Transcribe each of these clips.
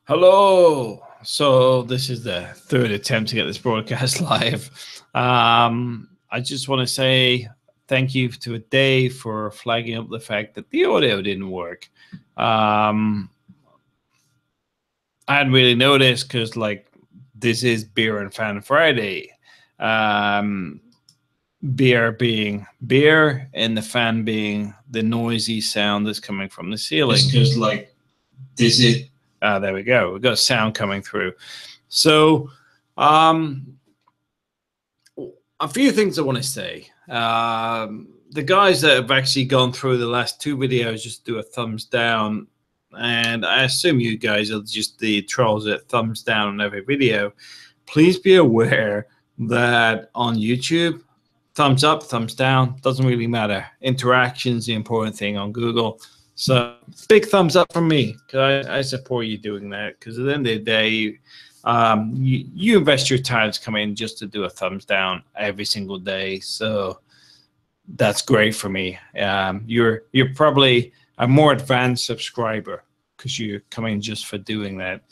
Hello. So this is the third attempt to get this broadcast live. I just want to say thank you to Dave for flagging up the fact that the audio didn't work. I hadn't really noticed because, this is Beer and Fan Friday. Um, beer being beer, and the fan being the noisy sound that's coming from the ceiling. It's because this is There we go. We've got sound coming through. So, um, a few things I want to say. The guys that have actually gone through the last two videos, just do a thumbs down. And I assume you guys are just the trolls that thumbs down on every video. Please be aware that on YouTube, thumbs up, thumbs down, doesn't really matter. Interaction's the important thing on Google. So big thumbs up from me, because I support you doing that, because at the end of the day, you invest your time to come in just to do a thumbs down every single day. So that's great for me. You're probably a more advanced subscriber because you come in just for doing that.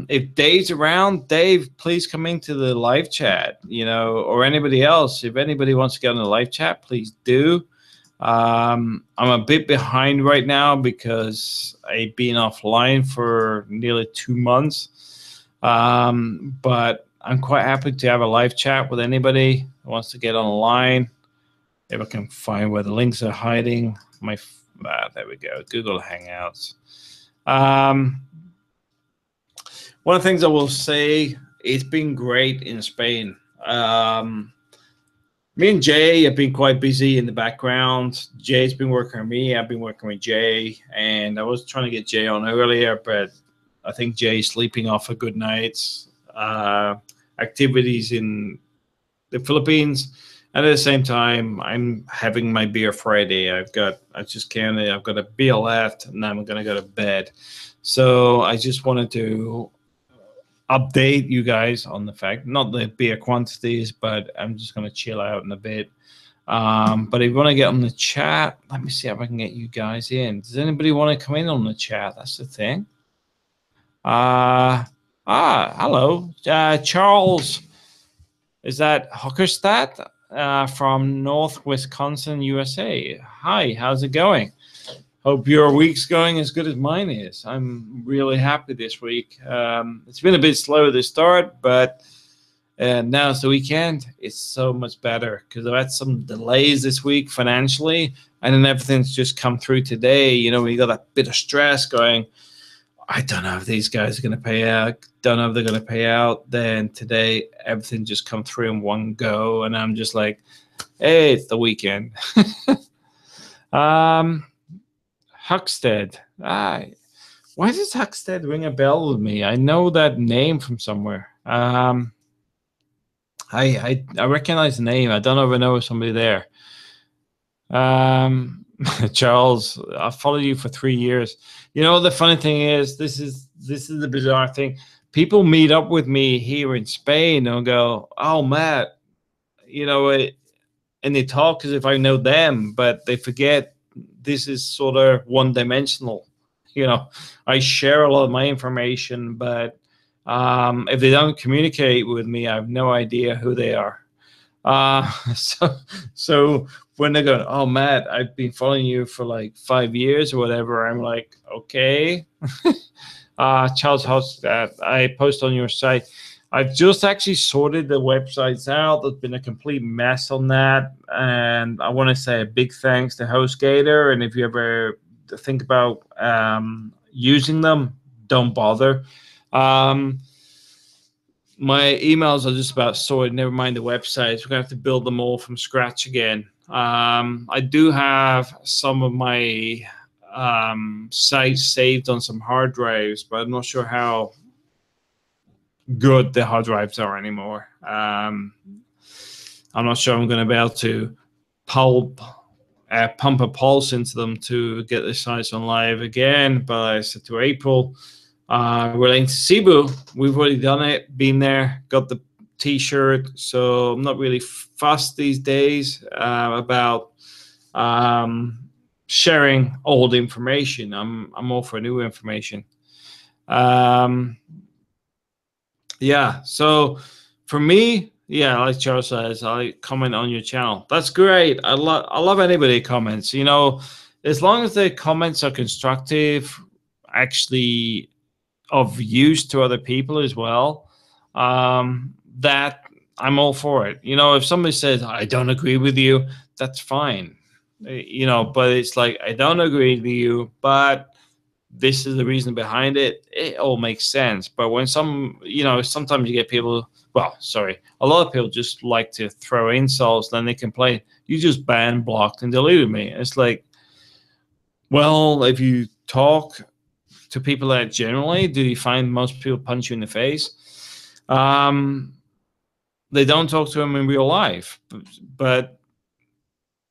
If Dave's around, Dave, please come into the live chat, or anybody else. If anybody wants to get on the live chat, please do. I'm a bit behind right now because I've been offline for nearly 2 months. But I'm quite happy to have a live chat with anybody who wants to get online. If I can find where the links are hiding. There we go, Google Hangouts. One of the things I will say, it's been great in Spain. Me and Jay have been quite busy in the background. Jay's been working on me. I've been working with Jay, and I was trying to get Jay on earlier, but I think Jay's sleeping off a good night's activities in the Philippines. And at the same time, I'm having my beer Friday. I've got a beer left, and then I'm going to go to bed. So I just wanted to update you guys on the fact, not the beer quantities, but I'm just going to chill out in a bit. But if you want to get on the chat, let me see if I can get you guys in. Does anybody want to come in on the chat? That's the thing. Hello. Charles. Is that Hockerstadt from North Wisconsin, USA? Hi, how's it going? Hope your week's going as good as mine is. I'm really happy this week. It's been a bit slow to start, but now it's the weekend. It's so much better because I've had some delays this week financially, and then everything's just come through today. We got a bit of stress going. I don't know if these guys are going to pay out. Don't know if they're going to pay out. Then today, everything just come through in one go, and I'm just like, hey, it's the weekend. Huckstead. Why does Huckstead ring a bell with me? I know that name from somewhere. I recognize the name. I don't know if I know somebody there. Charles, I followed you for 3 years. The funny thing is, this is the bizarre thing. People meet up with me here in Spain and go, "Oh, Matt," and they talk as if I know them, but they forget this is sort of one-dimensional. I share a lot of my information, but if they don't communicate with me, I have no idea who they are. So when they're going, "Oh, Matt, I've been following you for like 5 years or whatever," I'm like, okay. Charles House, I post on your site. I've just actually sorted the websites out. There's been a complete mess on that. And I want to say a big thanks to HostGator. And if you ever think about using them, don't bother. My emails are just about sorted. Never mind the websites. We're going to have to build them all from scratch again. I do have some of my sites saved on some hard drives, but I'm not sure how good the hard drives are anymore. I'm not sure I'm going to be able to pump a pulse into them to get the sites on live again. But I said to April, relating to Cebu, we've already done it, been there, got the t-shirt. So I'm not really fussed these days about sharing old information. I'm all for new information. Um, yeah. So for me, yeah, like Charles says, I comment on your channel. That's great. I love anybody comments. As long as the comments are constructive, actually of use to other people as well, that I'm all for it. If somebody says I don't agree with you, that's fine. But it's like I don't agree with you, but this is the reason behind it. It all makes sense. But when sometimes you get people. Well, sorry, a lot of people just like to throw insults. Then they complain, "You just banned, blocked, and deleted me." It's like, well, if you talk to people that generally, do you find most people punch you in the face? They don't talk to them in real life, but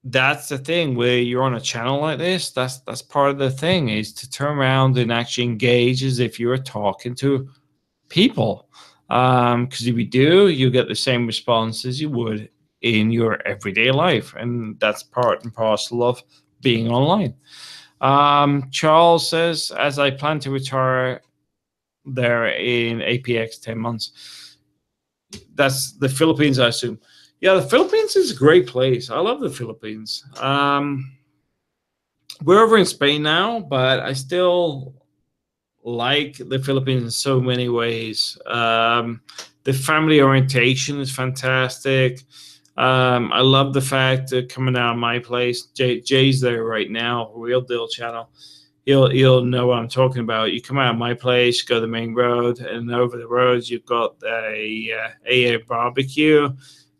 that's the thing where you're on a channel like this. That's part of the thing, is to turn around and actually engage as if you're talking to people. Because if you do, you get the same response as you would in your everyday life, and that's part and parcel of being online. Charles says, as I plan to retire there in APX 10 months. That's the Philippines, I assume. Yeah, the Philippines is a great place. I love the Philippines. We're over in Spain now, but I still like the Philippines in so many ways. The family orientation is fantastic. I love the fact that coming out of my place, Jay's there right now, Real Deal Channel. You'll know what I'm talking about. You come out of my place, you go to the main road, and over the roads you've got a barbecue,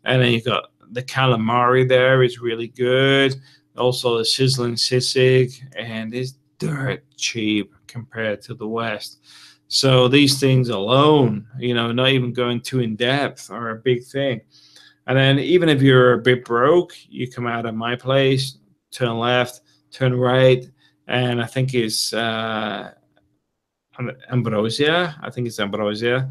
and then you've got the calamari there is really good. Also the sizzling sisig, and it's dirt cheap compared to the West. So these things alone, not even going too in depth, are a big thing. And then even if you're a bit broke, you come out of my place, turn left, turn right, and I think it's Ambrosia. I think it's Ambrosia.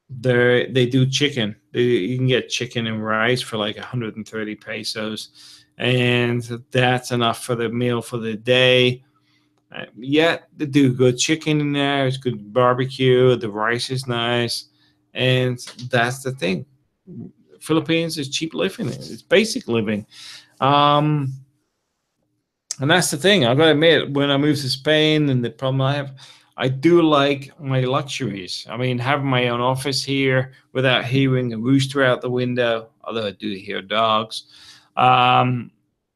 They do chicken. You can get chicken and rice for like 130 pesos, and that's enough for the meal for the day. Yeah, they do good chicken in there. It's good barbecue. The rice is nice, and that's the thing. Philippines is cheap living. It's basic living. Um, and that's the thing. I've got to admit, when I moved to Spain, and the problem I do like my luxuries. I mean, having my own office here without hearing a rooster out the window, although I do hear dogs,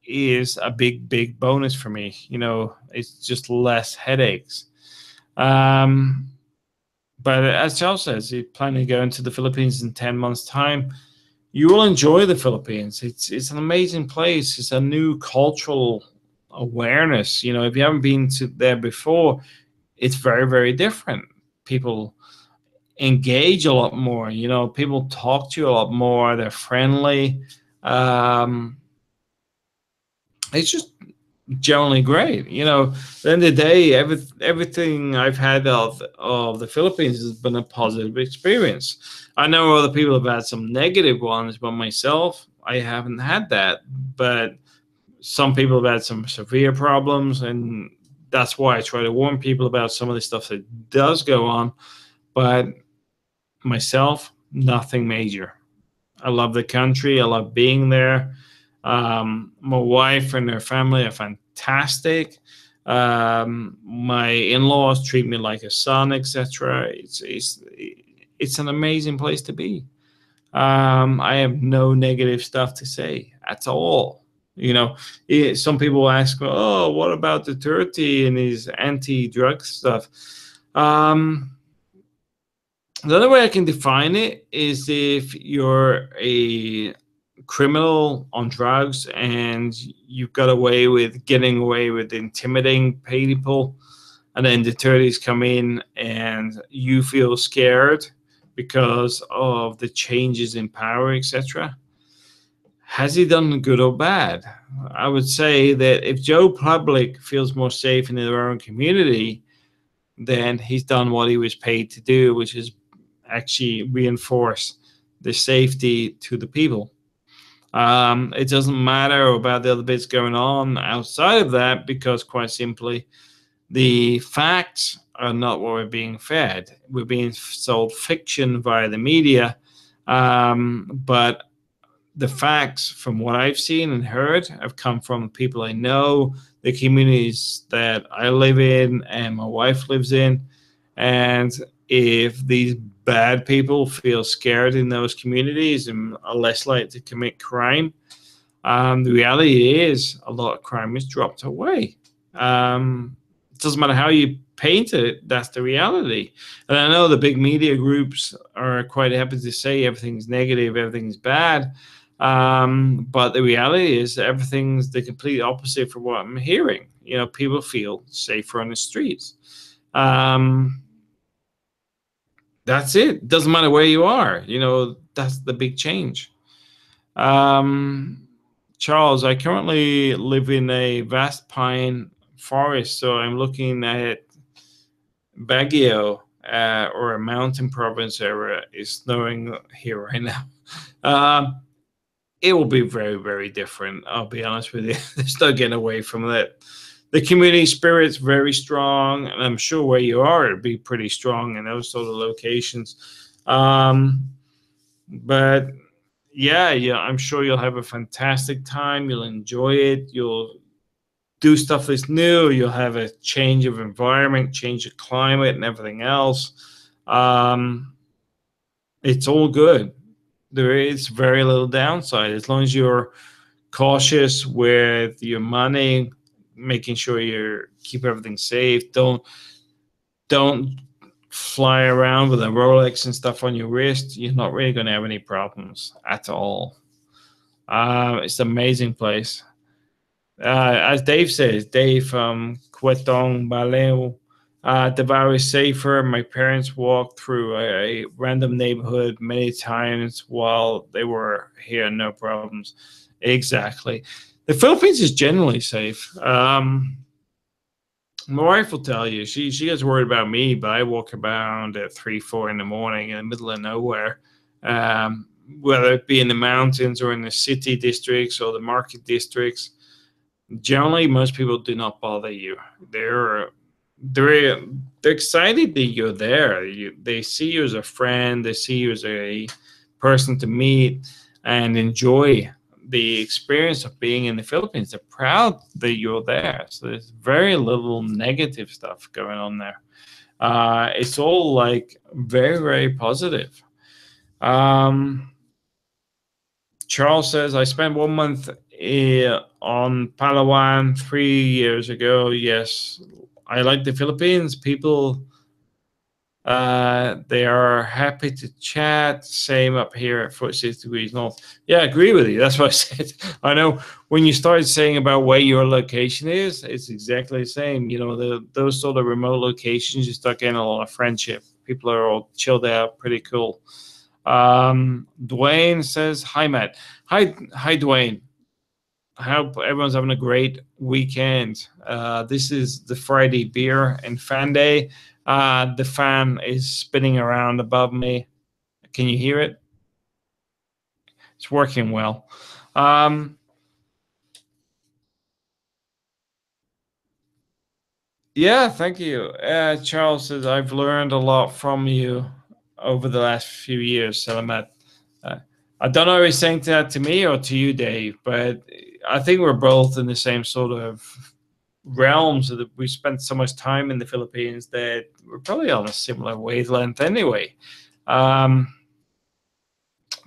is a big, big bonus for me. It's just less headaches. But as Charles says, he's planning to go into the Philippines in 10 months' time. You will enjoy the Philippines. It's an amazing place. It's a new cultural awareness. If you haven't been to there before, it's very, very different. People engage a lot more. People talk to you a lot more. They're friendly. It's just generally great. At the end of the day, everything I've had of the Philippines has been a positive experience. I know other people have had some negative ones, but myself, I haven't had that. But some people have had some severe problems, and that's why I try to warn people about some of the stuff that does go on. But myself, nothing major. I love the country. I love being there. My wife and her family are fantastic. My in-laws treat me like a son, etc. It's an amazing place to be. I have no negative stuff to say at all. Some people ask, "Oh, what about Duterte and his anti-drug stuff?" The other way I can define it is if you're a criminal on drugs and you've got getting away with intimidating people, and then the Dutertes come in and you feel scared because of the changes in power, etc. Has he done good or bad? I would say that if Joe Public feels more safe in their own community, then he's done what he was paid to do, which is actually reinforce the safety to the people. It doesn't matter about the other bits going on outside of that, because quite simply, The facts are not what we're being fed. We're being sold fiction via the media, but the facts, from what I've seen and heard, have come from people I know, the communities that I live in and my wife lives in. And if these bad people feel scared in those communities and are less likely to commit crime, the reality is a lot of crime is dropped away. It doesn't matter how you paint it, that's the reality. And I know the big media groups are quite happy to say everything's negative, everything's bad. But the reality is that everything's the complete opposite from what I'm hearing. You know, people feel safer on the streets. That's it. Doesn't matter where you are. You know, that's the big change. Charles, I currently live in a vast pine forest, so I'm looking at Baguio, or a mountain province area, is snowing here right now. It will be very, very different. I'll be honest with you. There's no getting away from that. The community spirit's very strong, and I'm sure where you are, it'll be pretty strong in those sort of locations. But yeah, I'm sure you'll have a fantastic time. You'll enjoy it. You'll do stuff that's new. You'll have a change of environment, change of climate, and everything else. It's all good. There is very little downside as long as you're cautious with your money, making sure you keep everything safe. Don't fly around with a Rolex and stuff on your wrist. You're not really going to have any problems at all. It's an amazing place. As Dave says, Dave from Quetong Baleo, Davao is safer. My parents walked through a random neighborhood many times while they were here, no problems. Exactly. The Philippines is generally safe. My wife will tell you, she gets worried about me, but I walk around at 3, 4 in the morning in the middle of nowhere, whether it be in the mountains or in the city districts or the market districts. Generally, most people do not bother you. They're excited that you're there. They see you as a friend. They see you as a person to meet and enjoy the experience of being in the Philippines. They're proud that you're there. So there's very little negative stuff going on there. It's all like very, very positive. Charles says, I spent 1 month on Palawan 3 years ago. Yes, I like the Philippines. People, they are happy to chat. Same up here at 46 degrees north. Yeah, I agree with you. That's what I said. I know when you started saying about where your location is, it's exactly the same. You know, those sort of remote locations, you start getting a lot of friendship. People are all chilled out, pretty cool. Dwayne says, hi, Matt. Hi, Dwayne. I hope everyone's having a great weekend. This is the Friday beer and fan day. The fan is spinning around above me. Can you hear it? It's working well. Yeah, thank you. Charles says, I've learned a lot from you over the last few years, Salamat. I don't know if he's saying that to me or to you, Dave, but I think we're both in the same sort of realms that we spent so much time in the Philippines that we're probably on a similar wavelength anyway. I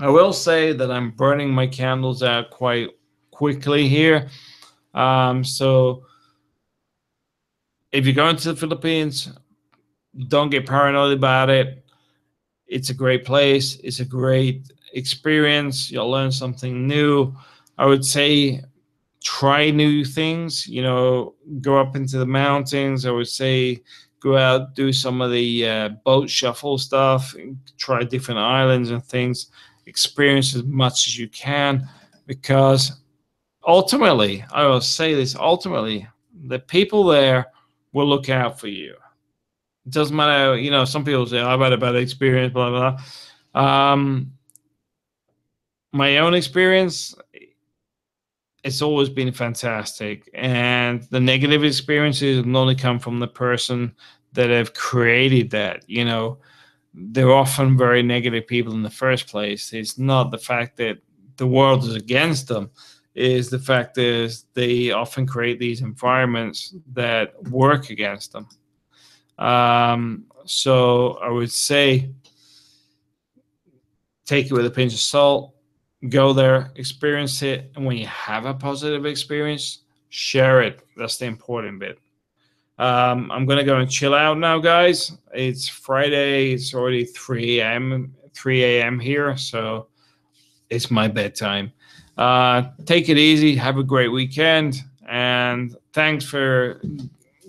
will say that I'm burning my candles out quite quickly here. So if you're going to the Philippines, don't get paranoid about it. It's a great place. It's a great experience. You'll learn something new. I would say try new things, you know, go up into the mountains. I would say go out, do some of the boat shuffle stuff, try different islands and things, experience as much as you can, because ultimately, I will say this, ultimately, the people there will look out for you. It doesn't matter, you know, some people say, I've had a bad experience, blah, blah, blah. My own experience, it's always been fantastic. And the negative experiences only come from the person that have created that. They're often very negative people in the first place. It's not the fact that the world is against them, is the fact is they often create these environments that work against them. So I would say take it with a pinch of salt, go there, experience it, and when you have a positive experience, share it. That's the important bit. I'm going to go and chill out now, guys. It's Friday. It's already 3 a.m. here, so it's my bedtime. Take it easy. Have a great weekend. And thanks for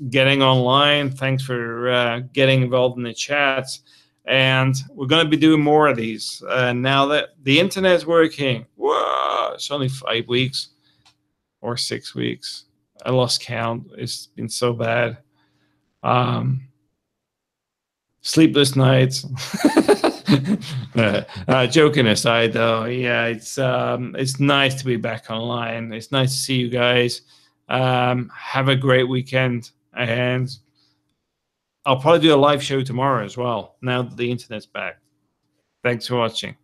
getting online. Thanks for getting involved in the chats. And we're going to be doing more of these. Now that the internet's working, whoa, it's only 5 weeks or 6 weeks. I lost count. It's been so bad. Sleepless nights. Joking aside, though, yeah, it's nice to be back online. It's nice to see you guys. Have a great weekend, and I'll probably do a live show tomorrow as well, now that the internet's back. Thanks for watching.